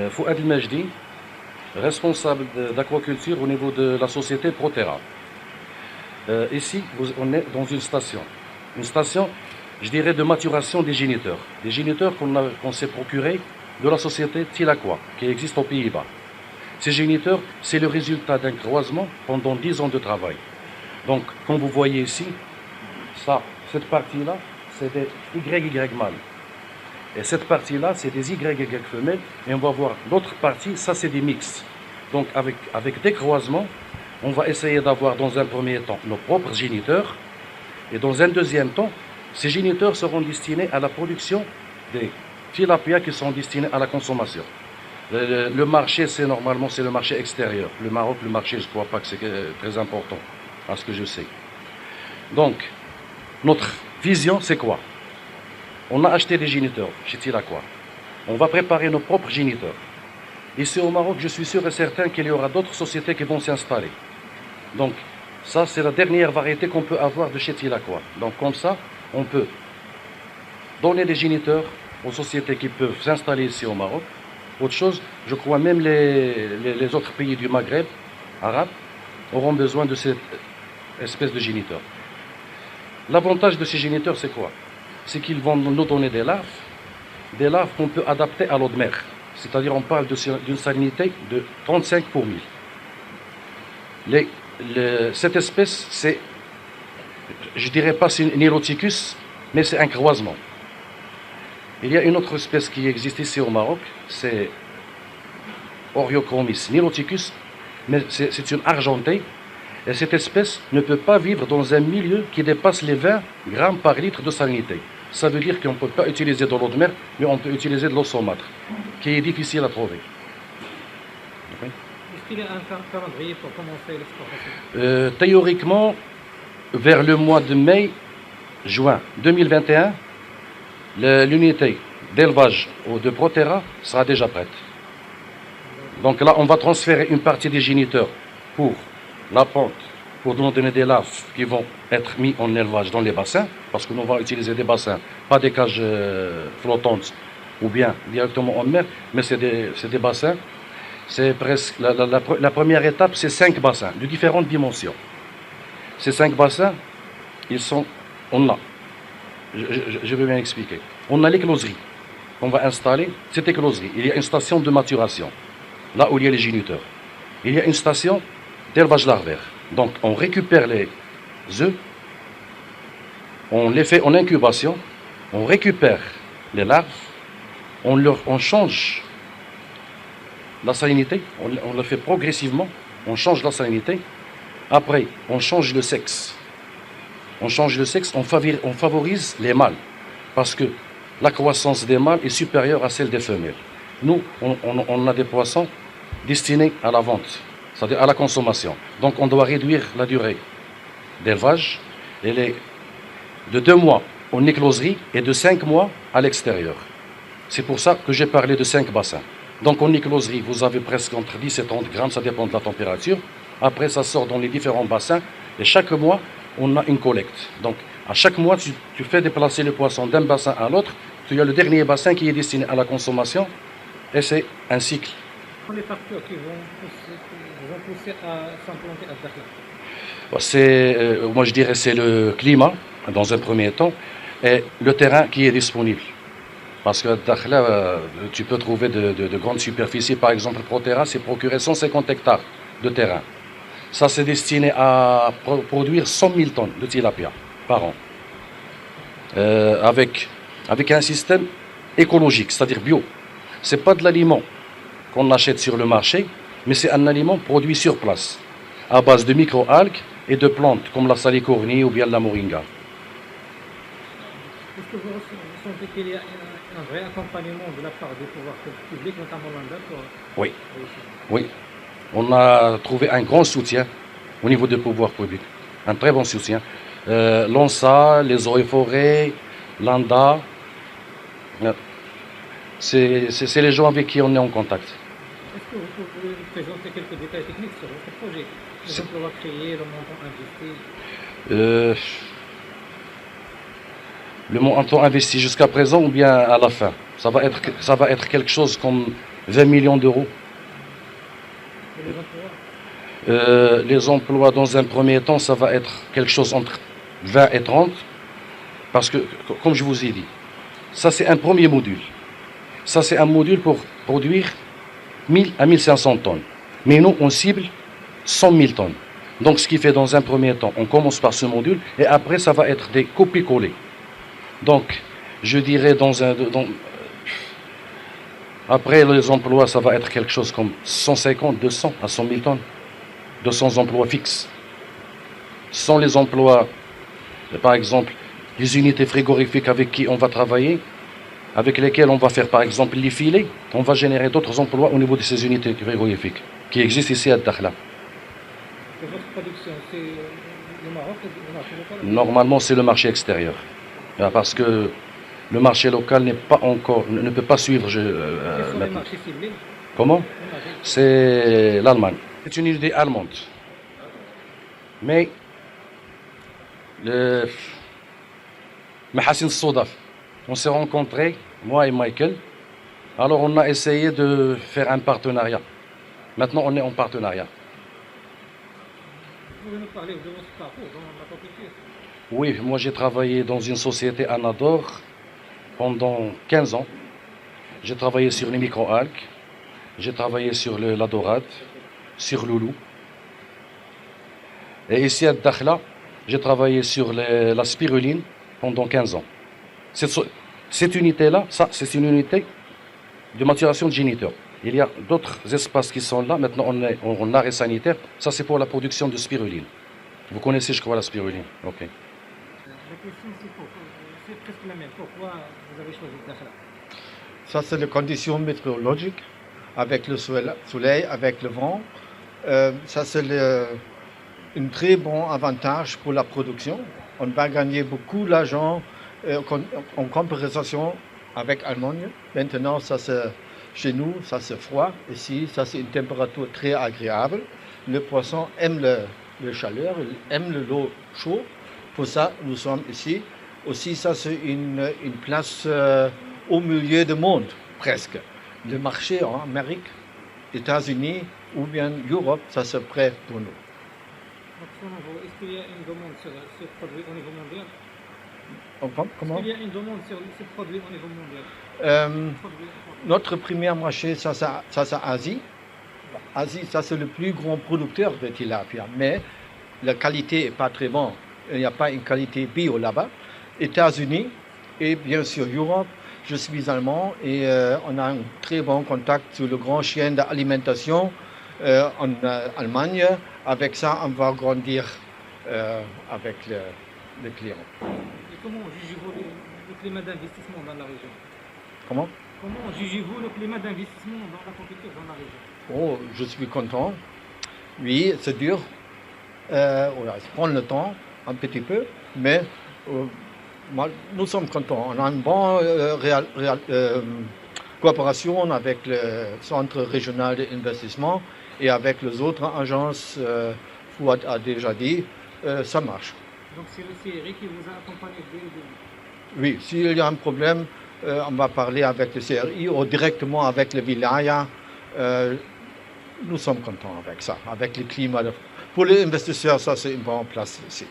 Fouad El Majdi, responsable d'aquaculture au niveau de la société Proterra. Ici, on est dans une station. Une station, je dirais, de maturation des géniteurs. Des géniteurs qu'on s'est procurés de la société Tilaqua, qui existe aux Pays-Bas. Ces géniteurs, c'est le résultat d'un croisement pendant 10 ans de travail. Donc, comme vous voyez ici, cette partie-là, c'est des YY mâles. Et cette partie-là, c'est des YY femelles. Et on va voir l'autre partie, ça c'est des mix. Donc, avec des croisements, on va essayer d'avoir dans un premier temps nos propres géniteurs. Et dans un deuxième temps, ces géniteurs seront destinés à la production des tilapias qui sont destinés à la consommation. Le marché, normalement, c'est le marché extérieur. Le Maroc, le marché, je ne crois pas que c'est très important, à ce que je sais. Donc, notre vision, c'est quoi? On a acheté des géniteurs chez Tilaqua. On va préparer nos propres géniteurs. Ici au Maroc, je suis sûr et certain qu'il y aura d'autres sociétés qui vont s'installer. Donc, ça, c'est la dernière variété qu'on peut avoir de chez Tilaqua. Donc, comme ça, on peut donner des géniteurs aux sociétés qui peuvent s'installer ici au Maroc. Autre chose, je crois même les autres pays du Maghreb arabe auront besoin de cette espèce de géniteurs. L'avantage de ces géniteurs, c'est quoi? C'est qu'ils vont nous donner des larves qu'on peut adapter à l'eau de mer. C'est-à-dire, on parle d'une salinité de 35 pour 1000. Cette espèce, c'est, je dirais pas c'est Niloticus, mais c'est un croisement. Il y a une autre espèce qui existe ici au Maroc, c'est Oriochromis Niloticus, mais c'est une argentée. Et cette espèce ne peut pas vivre dans un milieu qui dépasse les 20 grammes par litre de salinité. Ça veut dire qu'on ne peut pas utiliser de l'eau de mer, mais on peut utiliser de l'eau saumâtre, qui est difficile à trouver. Okay. Est-ce qu'il y a un calendrier pour commencer l'exploitation? Théoriquement, vers le mois de mai-juin 2021, l'unité d'élevage de Proterra sera déjà prête. Donc là, on va transférer une partie des géniteurs pour la pente, pour nous donner des larves qui vont être mis en élevage dans les bassins, parce que nous allons utiliser des bassins, pas des cages flottantes ou bien directement en mer, mais c'est des bassins. C'est presque la première étape, c'est 5 bassins de différentes dimensions. Ces 5 bassins, je vais bien expliquer. On a l'écloserie qu'on va installer. Cette écloserie, il y a une station de maturation, là où il y a les géniteurs. Il y a une station d'élevage larvaire. Donc, on récupère les œufs, on les fait en incubation, on récupère les larves, on change la salinité, on le fait progressivement, on change la salinité. Après, on change le sexe. On favorise les mâles, parce que la croissance des mâles est supérieure à celle des femelles. Nous, on a des poissons destinés à la vente, c'est-à-dire à la consommation. Donc on doit réduire la durée d'élevage. Elle est de 2 mois en écloserie et de 5 mois à l'extérieur. C'est pour ça que j'ai parlé de 5 bassins. Donc en écloserie, vous avez presque entre 10 et 30 grammes, ça dépend de la température. Après, ça sort dans les différents bassins et chaque mois, on a une collecte. Donc à chaque mois, tu fais déplacer le poisson d'un bassin à l'autre. Tu as le dernier bassin qui est destiné à la consommation et c'est un cycle. Les facteurs qui vont pousser à s'implanter à Dakhla? Moi je dirais c'est le climat dans un premier temps et le terrain qui est disponible. Parce que Dakhla, tu peux trouver de grandes superficies. Par exemple, Proterra s'est procuré 150 hectares de terrain. Ça c'est destiné à produire 100 000 tonnes de tilapia par an. Avec un système écologique, c'est-à-dire bio. Ce n'est pas de l'aliment qu'on achète sur le marché, mais c'est un aliment produit sur place, à base de micro-algues et de plantes comme la salicornie ou bien la moringa. Est-ce que vous sentez qu'il y a un vrai accompagnement de la part des pouvoirs publics, notamment l'ANDA? Oui, oui. On a trouvé un grand soutien au niveau des pouvoirs publics, un très bon soutien. L'ONSA, les eaux et forêts, l'ANDA, c'est les gens avec qui on est en contact. Est-ce que vous pouvez nous présenter quelques détails techniques sur votre projet? Les emplois créés, le montant investi? Le montant investi jusqu'à présent ou bien à la fin? Ça va être quelque chose comme 20 millions d'euros. Et les emplois? Les emplois, dans un premier temps, ça va être quelque chose entre 20 et 30, parce que, comme je vous ai dit, ça c'est un premier module. Ça c'est un module pour produire 1000 à 1500 tonnes. Mais nous, on cible 100 000 tonnes. Donc ce qui fait, dans un premier temps, on commence par ce module, et après ça va être des copies-collées. Donc, je dirais après les emplois, ça va être quelque chose comme 150, 200 à 100 000 tonnes. 200 emplois fixes. Sans les emplois, par exemple, les unités frigorifiques avec qui on va travailler, avec lesquelles on va faire par exemple les filets, on va générer d'autres emplois au niveau de ces unités frigorifiques qui existent ici à Dakhla. Et votre production, c'est le Maroc ou le marché local? Normalement, c'est le marché extérieur. Parce que le marché local ne peut pas suivre. Quels sont les marchés ciblés? Comment? C'est l'Allemagne. C'est une idée allemande. Mais Mahassin Sodaf, on s'est rencontrés, moi et Michael. Alors on a essayé de faire un partenariat. Maintenant on est en partenariat. Vous pouvez nous parler de votre parcours dans l'aquaculture? Oui, moi j'ai travaillé dans une société Anador pendant 15 ans. J'ai travaillé sur les microalgues, j'ai travaillé sur la dorade, sur Loulou. Et ici à Dakhla, j'ai travaillé sur la spiruline pendant 15 ans. Cette unité-là, c'est une unité de maturation de géniteurs. Il y a d'autres espaces qui sont là. Maintenant, on est en arrêt sanitaire. Ça, c'est pour la production de spiruline. Vous connaissez, je crois, la spiruline. Ok. La question, c'est presque la même. Pourquoi vous avez choisi Dakhla? Ça, c'est les conditions météorologiques, avec le soleil, avec le vent. Ça, c'est un très bon avantage pour la production. On va gagner beaucoup d'argent en comparaison avec l'Allemagne. Maintenant, ça, chez nous, ça c'est froid. Ici, ça c'est une température très agréable. Le poisson aime la chaleur, il aime l'eau chaude. Pour ça, nous sommes ici. Aussi, ça c'est une place au milieu du monde, presque. Le marché en Amérique, États-Unis ou bien Europe, ça c'est prêt pour nous. Est-ce qu'il y a une demande sur ce produit au niveau mondial? Comment? Est-ce qu'il y a une demande sur ce produit au niveau mondial? Notre premier marché, ça c'est Asie. Asie, ça c'est le plus grand producteur de tilapia, mais la qualité n'est pas très bonne. Il n'y a pas une qualité bio là-bas. États-Unis et bien sûr Europe. Je suis allemand et on a un très bon contact sur le grand chaîne d'alimentation en Allemagne. Avec ça, on va grandir avec les clients. Et comment jugez-vous le climat d'investissement dans la région? Comment jugez-vous le climat d'investissement dans l'aquaculture dans la région? Oh, je suis content. Oui, c'est dur. Ça prend le temps un petit peu, mais nous sommes contents. On a une bonne coopération avec le Centre régional d'investissement et avec les autres agences. Fouad a déjà dit, ça marche. Donc c'est le CRI qui vous a accompagné dès le début? Oui, s'il y a un problème, on va parler avec le CRI ou directement avec le Wilaya. Nous sommes contents avec ça, avec le climat. Pour les investisseurs, ça c'est une bonne place ici.